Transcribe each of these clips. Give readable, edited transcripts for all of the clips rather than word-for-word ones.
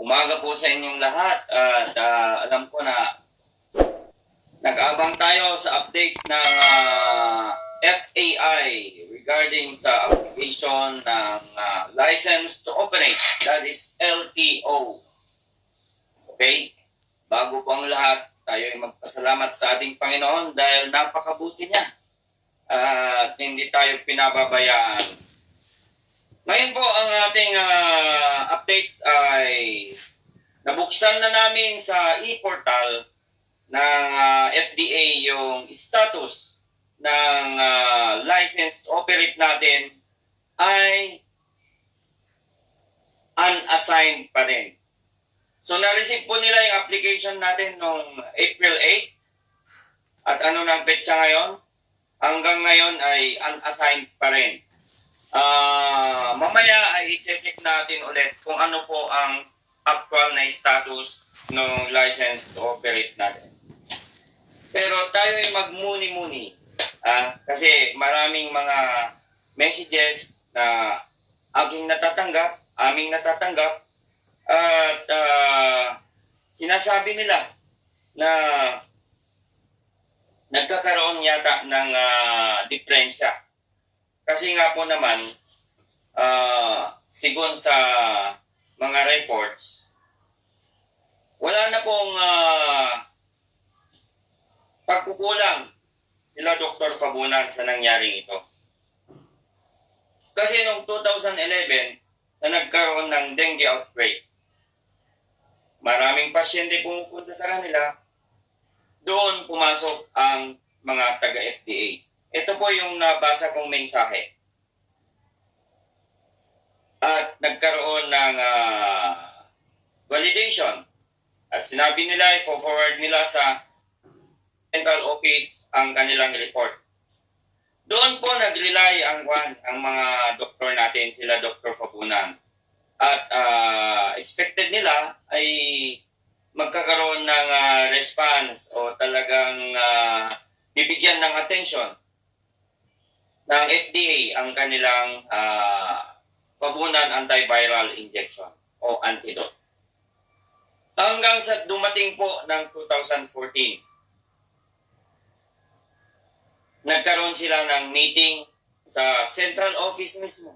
Umaga po sa inyong lahat at alam ko na nag-aabang tayo sa updates ng FAI regarding sa application ng License to Operate, that is LTO. Okay? Bago po ang lahat, tayo ay magpasalamat sa ating Panginoon dahil napakabuti niya at hindi tayo pinababayaan. Ngayon po ang ating updates ay nabuksan na namin sa e-portal ng FDA yung status ng license to operate natin ay unassigned pa rin. So na-receive po nila yung application natin noong April 8 at ano ng petsa ngayon? Hanggang ngayon ay unassigned pa rin. Mamaya ay i-check natin ulit kung ano po ang actual na status ng license to operate natin. Pero tayo ay magmuni-muni kasi maraming mga messages na aming natatanggap at sinasabi nila na nagkakaroon yata ng diferensya. Kasi nga po naman, sigon sa mga reports, wala na pong pagkukulang sila Dr. Fabunan sa nangyaring ito. Kasi noong 2011, na nagkaroon ng dengue outbreak, maraming pasyente pumupunta sa kanila, doon pumasok ang mga taga-FDA. Ito po yung nabasa kong mensahe. At nagkaroon ng validation. At sinabi nila, i-forward nila sa central office ang kanilang report. Doon po nag-rely ang mga doktor natin, sila Dr. Fabunan. At expected nila ay magkakaroon ng response o talagang bibigyan ng attention ng FDA ang kanilang Fabunan antiviral injection o antidote. Hanggang sa dumating po ng 2014, nagkaroon sila ng meeting sa central office mismo.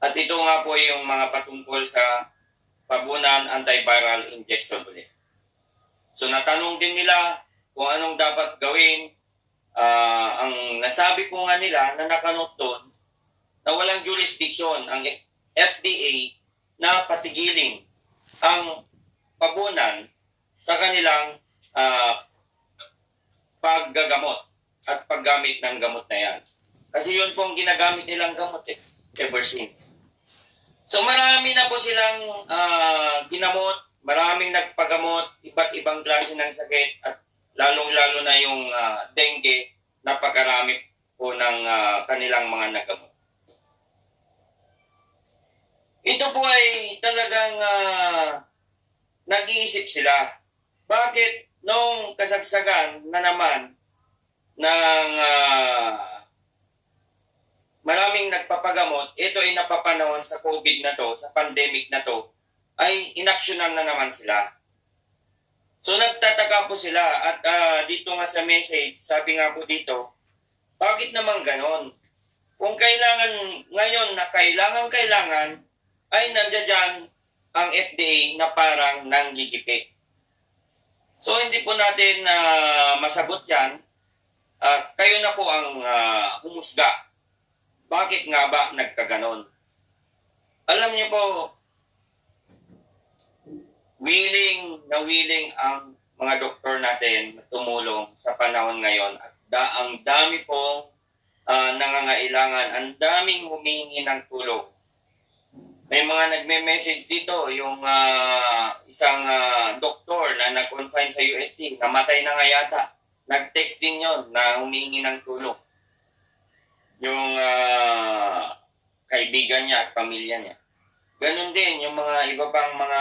At ito nga po yung mga patungkol sa Fabunan antiviral injection ulit. So natanong din nila kung anong dapat gawin. Ang nasabi po nga nila na nakanote doon na walang jurisdiction ang FDA na patigilin ang Fabunan sa kanilang paggagamot at paggamit ng gamot na yan. Kasi yun pong ginagamit nilang gamot ever since. So marami na po silang ginamot, maraming nagpagamot, iba't ibang klase ng sakit at lalong-lalo na yung dengue, napakarami po ng kanilang mga nagamot. Ito po ay talagang nag-iisip sila. Bakit nung kasagsagan na naman ng maraming nagpapagamot, ito ay napapanahon sa COVID na to, sa pandemic na to, ay inaksyonan na naman sila. So nagtataka po sila at dito nga sa message, sabi nga po dito, bakit naman ganon? Kung kailangan ngayon na kailangan, ay nandiyan ang FDA na parang nanggigipit. So hindi po natin masagot yan. Kayo na po ang humusga. Bakit nga ba nagkaganon? Alam niyo po, willing ang mga doktor natin na tumulong sa panahon ngayon. At ang dami pong nangangailangan, ang daming humihingi ng tulong. May mga nagme-message dito, yung isang doktor na nag-confine sa UST, namatay na nga yata. Nag-text din yon na humihingi ng tulong. Yung kaibigan niya at pamilya niya. Ganon din yung mga iba pang mga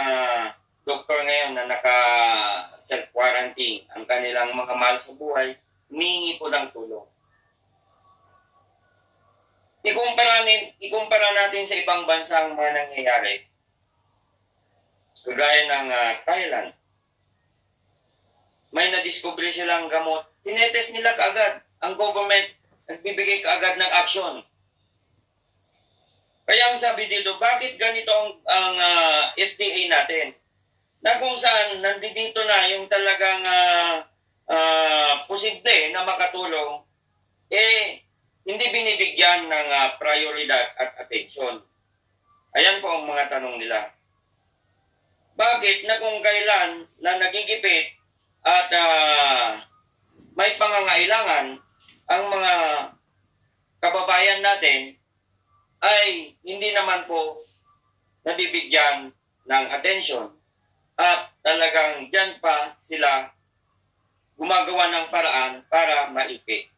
doktor ngayon na naka-self-quarantine. Ang kanilang mga mahal sa buhay, humihingi po ng tulong. Ikumpara natin sa ibang bansa ang mga nangyayari. kagaya ng Thailand. May nadiscover silang gamot. Tinetest nila kaagad. Ang government nagbibigay kaagad ng action. Kaya ang sabi dito, bakit ganito ang FDA natin? Na kung saan nandito na yung talagang posible na makatulong, hindi binibigyan ng prioridad at atensyon. Ayan po ang mga tanong nila. Bakit na kung kailan na nagigipit at may pangangailangan ang mga kababayan natin ay hindi naman po nabibigyan ng atensyon at talagang dyan pa sila gumagawa ng paraan para maipi.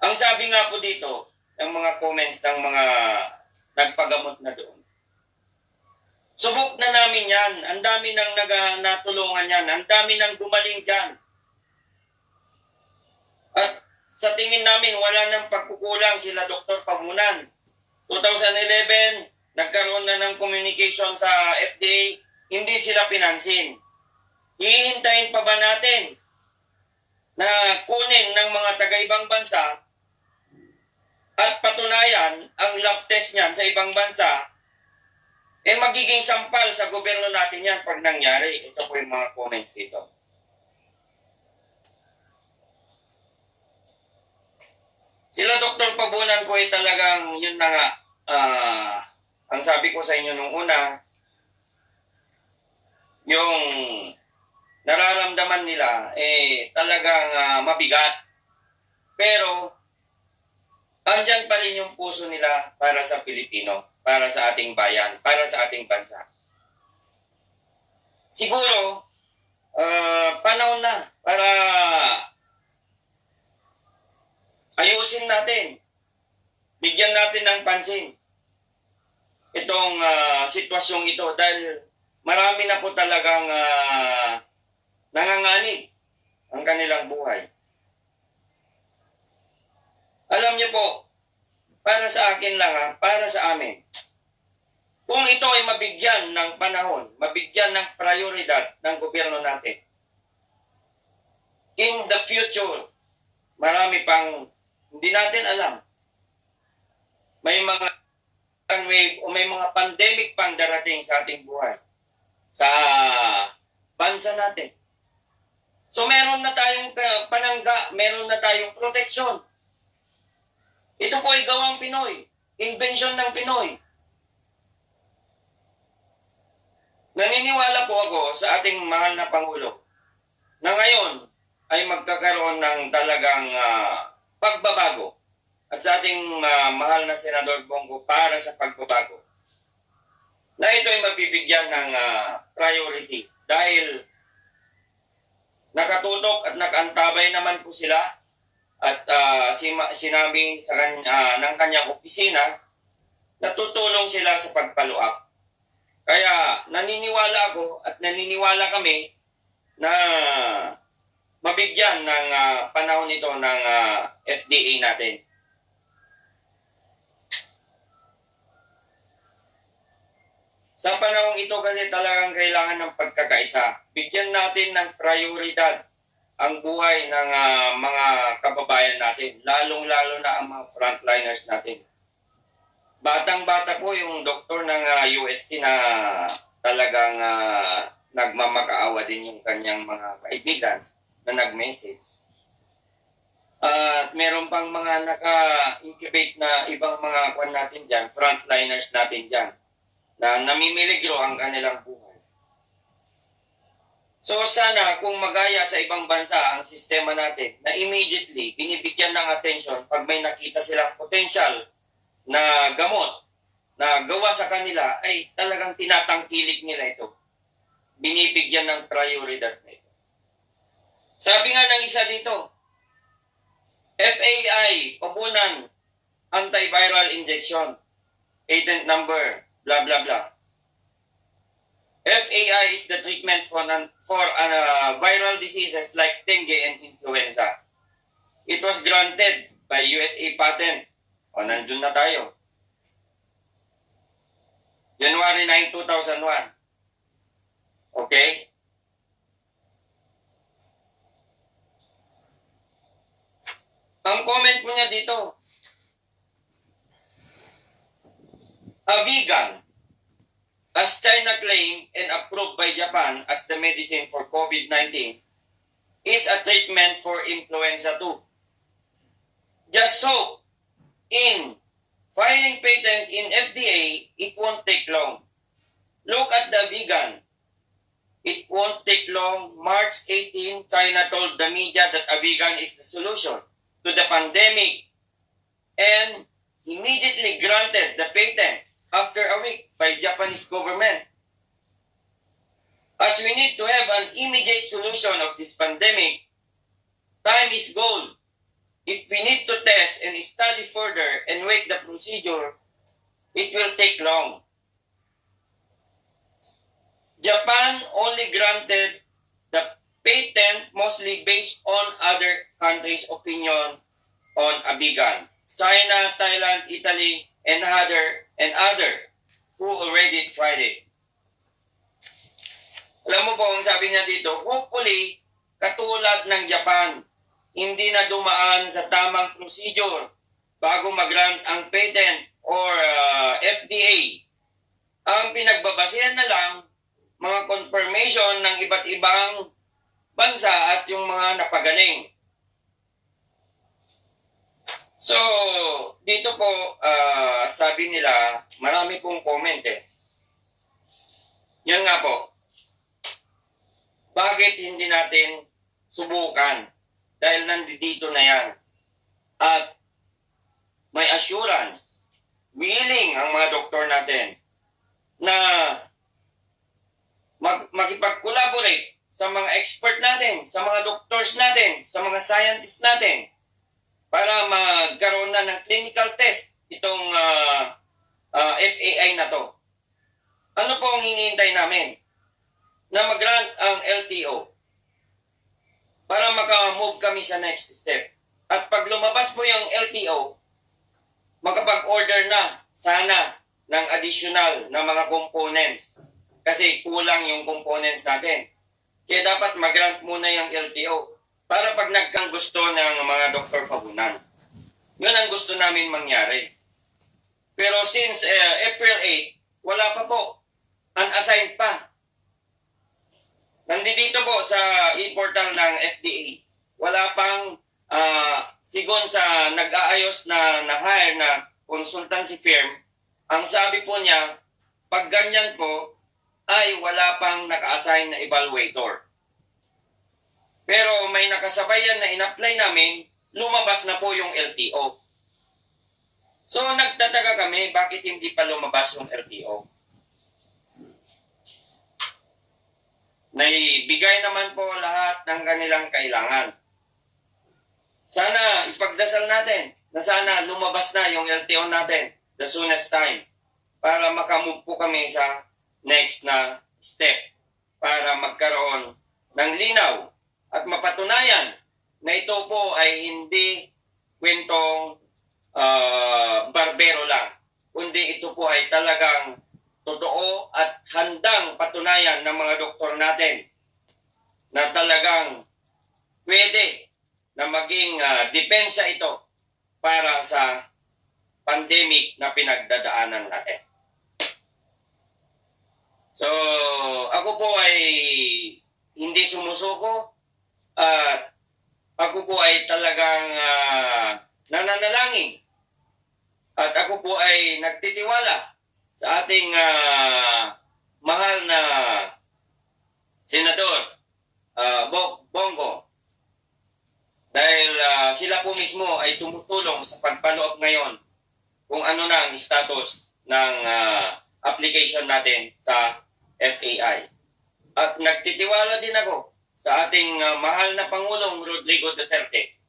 Ang sabi nga po dito ng mga comments ng mga nagpagamot na doon, subok na namin yan. Ang dami nang natulungan yan. Ang dami nang gumaling dyan. At sa tingin namin, wala nang pagkukulang sila Dr. Pamunan. 2011, nagkaroon na ng communication sa FDA, hindi sila pinansin. Hihintayin pa ba natin na kunin ng mga taga-ibang bansa at patunayan ang lab test niyan sa ibang bansa, magiging sampal sa gobyerno natin yan pag nangyari. Ito po yung mga comments dito. Sila Dr. Pabunan po ay talagang yun na nga. Ang sabi ko sa inyo nung una, yung nararamdaman nila talagang mabigat. Pero andyan pa rin yung puso nila para sa Pilipino, para sa ating bayan, para sa ating bansa. Siguro, panahon na para ayusin natin, bigyan natin ng pansin itong sitwasyong ito dahil marami na po talagang nanganganib ang kanilang buhay. Alam niyo po, para sa akin lang, para sa amin, kung ito ay mabigyan ng panahon, mabigyan ng prioridad ng gobyerno natin, in the future, marami pang hindi natin alam. May mga wave o may mga pandemic pang darating sa ating buhay, sa bansa natin. So meron na tayong panangga, meron na tayong proteksyon. Ito po ay gawang Pinoy, invention ng Pinoy. Naniniwala po ako sa ating mahal na Pangulo na ngayon ay magkakaroon ng talagang pagbabago at sa ating mahal na Senador Bongo para sa pagbabago na ito ay mabibigyan ng priority dahil nakatutok at nakantabay naman po sila at sinabi sa ng kanyang opisina na tutulong sila sa pagpaluap. Kaya naniniwala ako at naniniwala kami na mabigyan ng panahon ito ng FDA natin. Sa panahon ito kasi talagang kailangan ng pagkakaisa. Bigyan natin ng prioridad ang buhay ng mga kababayan natin, lalong-lalo na ang mga frontliners natin. Batang-bata po yung doktor ng UST na talagang nagmamakaawa din yung kanyang mga kaibigan na nag-message. At meron pang mga naka-incubate na ibang mga kwan natin dyan, frontliners natin dyan, na namimiligro ang kanilang buhay. So sana kung magaya sa ibang bansa ang sistema natin na immediately binibigyan ng attention pag may nakita silang potential na gamot na gawa sa kanila ay talagang tinatangkilik nila ito. Binibigyan ng prioridad na ito. Sabi nga ng isa dito, FAI, Pabunan, antiviral injection, patent number, blah, blah, blah. FAI is the treatment for viral diseases like dengue and influenza. It was granted by USA patent. O, nandun na tayo. January 9, 2001. dito, Avigan, as China claimed and approved by Japan as the medicine for COVID-19, is a treatment for influenza too. Just so, in filing patent in FDA, it won't take long. Look at the Avigan. It won't take long. March 18, China told the media that Avigan is the solution to the pandemic and immediately granted the patent after a week by Japanese government. As we need to have an immediate solution of this pandemic, time is gold. If we need to test and study further and wait the procedure, it will take long. Japan only granted the patent mostly based on other countries' opinion on Avigan. China, Thailand, Italy, and other who already tried it. Alam mo po ang sabi niya dito, hopefully, katulad ng Japan, hindi na dumaan sa tamang procedure bago mag-grant ang patent or FDA. Ang pinagbabasihan na lang, mga confirmation ng iba't ibang bansa at yung mga napagaling. So, dito po, sabi nila, marami pong comment eh. Yan nga po. Bakit hindi natin subukan? Dahil nandito na yan. At may assurance, willing ang mga doktor natin na makipag-collaborate sa mga expert natin, sa mga doctors natin, sa mga scientists natin para magkaroon na ng clinical test itong FAI na to. Ano po ang hinihintay namin? Na mag-grant ang LTO para maka-move kami sa next step. At pag lumabas po yung LTO, makapag-order na sana ng additional na mga components. Kasi kulang yung components natin. Kaya dapat mag-grant muna yung LTO para pag nagkang gusto ng mga doktor fabunan. Yun ang gusto namin mangyari. Pero since April 8, wala pa po. Unassigned pa. Nandito po sa e-portal ng FDA. Wala pang sigon sa nag-aayos na hire na consultancy firm. Ang sabi po niya, pag ganyan po, ay wala pang naka-assign na evaluator. Pero may nakasabay yan na in-apply namin, lumabas na po yung LTO. So nagtataka kami, bakit hindi pa lumabas yung LTO? Naibigay naman po lahat ng kanilang kailangan. Sana ipagdasal natin na sana lumabas na yung LTO natin the soonest time para makamove po kami sa next na step para magkaroon ng linaw at mapatunayan na ito po ay hindi kwentong barbero lang, kundi ito po ay talagang totoo at handang patunayan ng mga doktor natin na talagang pwede na maging depensa ito para sa pandemic na pinagdadaanan natin. So, ako po ay hindi sumusuko at ako po ay talagang nananalangin at ako po ay nagtitiwala sa ating mahal na Senador Bongo dahil sila po mismo ay tumutulong sa pagpaloob ngayon kung ano na ang status ng application natin sa FAI. At nagtitiwala din ako sa ating mahal na Pangulong Rodrigo Duterte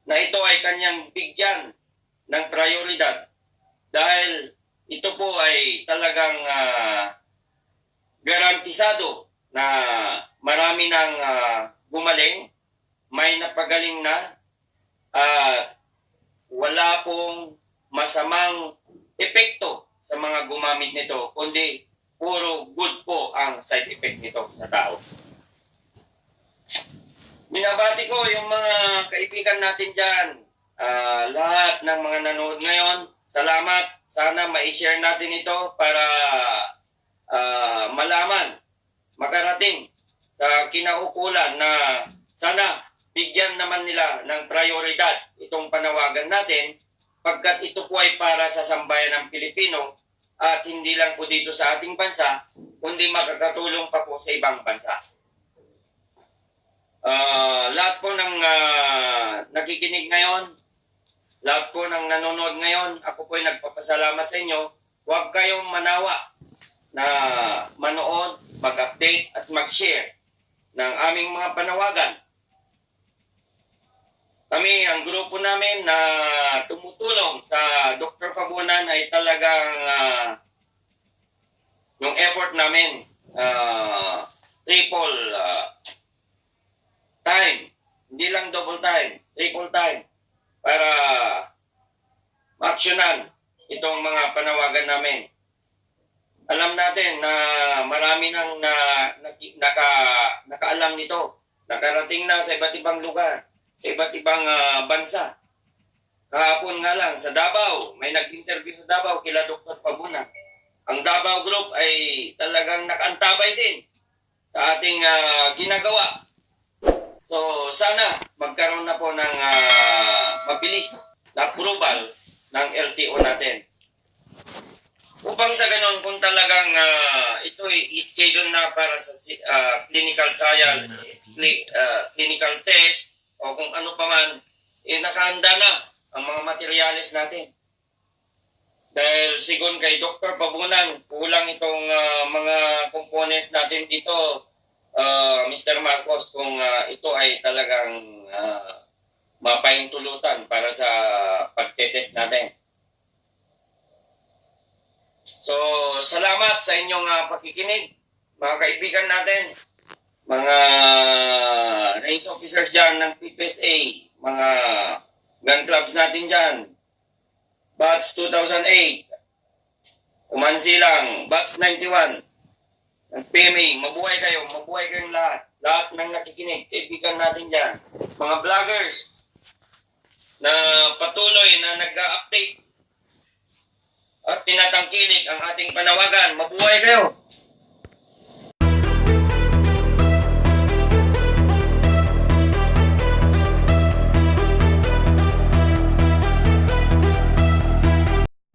na ito ay kanyang bigyan ng prioridad dahil ito po ay talagang garantisado na marami nang gumaling, may napagaling na, wala pong masamang epekto sa mga gumamit nito, kundi puro good po ang side effect nito sa tao. Binabati ko yung mga kaibigan natin dyan, lahat ng mga nanonood ngayon, salamat. Sana ma-share natin ito para malaman, makarating sa kinaukulan na sana bigyan naman nila ng prioridad itong panawagan natin pagkat ito po ay para sa sambayan ng Pilipino at hindi lang po dito sa ating bansa, kundi makakatulong pa po sa ibang bansa. Lahat po ng nakikinig ngayon, lahat po ng nanonood ngayon, ako po ay nagpapasalamat sa inyo. Huwag kayong manawa na manood, mag-update at mag-share ng aming mga panawagan. Kami, ang grupo namin na tumutulong sa Dr. Fabunan ay talagang yung effort namin triple time. Hindi lang double time, triple time para ma-actionan itong mga panawagan namin. Alam natin na marami nang nakaalam nito. Nakarating na sa iba't ibang lugar, sa iba't ibang bansa. Kahapon nga lang sa Davao, may nag-interview sa Davao kila Dr. Fabunan. Ang Davao Group ay talagang nakaantabay din sa ating ginagawa. So sana magkaroon na po ng mabilis na approval ng LTO natin. Upang sa ganun, kung talagang ito ay schedule na para sa clinical trial, clinical test, o kung ano pa man, nakahanda na ang mga materyales natin. Dahil sigon kay Dr. Fabunan, kulang itong mga components natin dito, Mr. Marcos, kung ito ay talagang mapahintulutan para sa pagtetest natin. So, salamat sa inyong pakikinig, mga kaibigan natin, mga race officers dyan ng PPSA, mga gun clubs natin dyan, Batch 2008, Umansilang, Batch 91, PMA, mabuhay kayong lahat ng nakikinig, kaibigan natin dyan, mga vloggers na patuloy na nag-update at tinatangkilik ang ating panawagan, mabuhay kayo!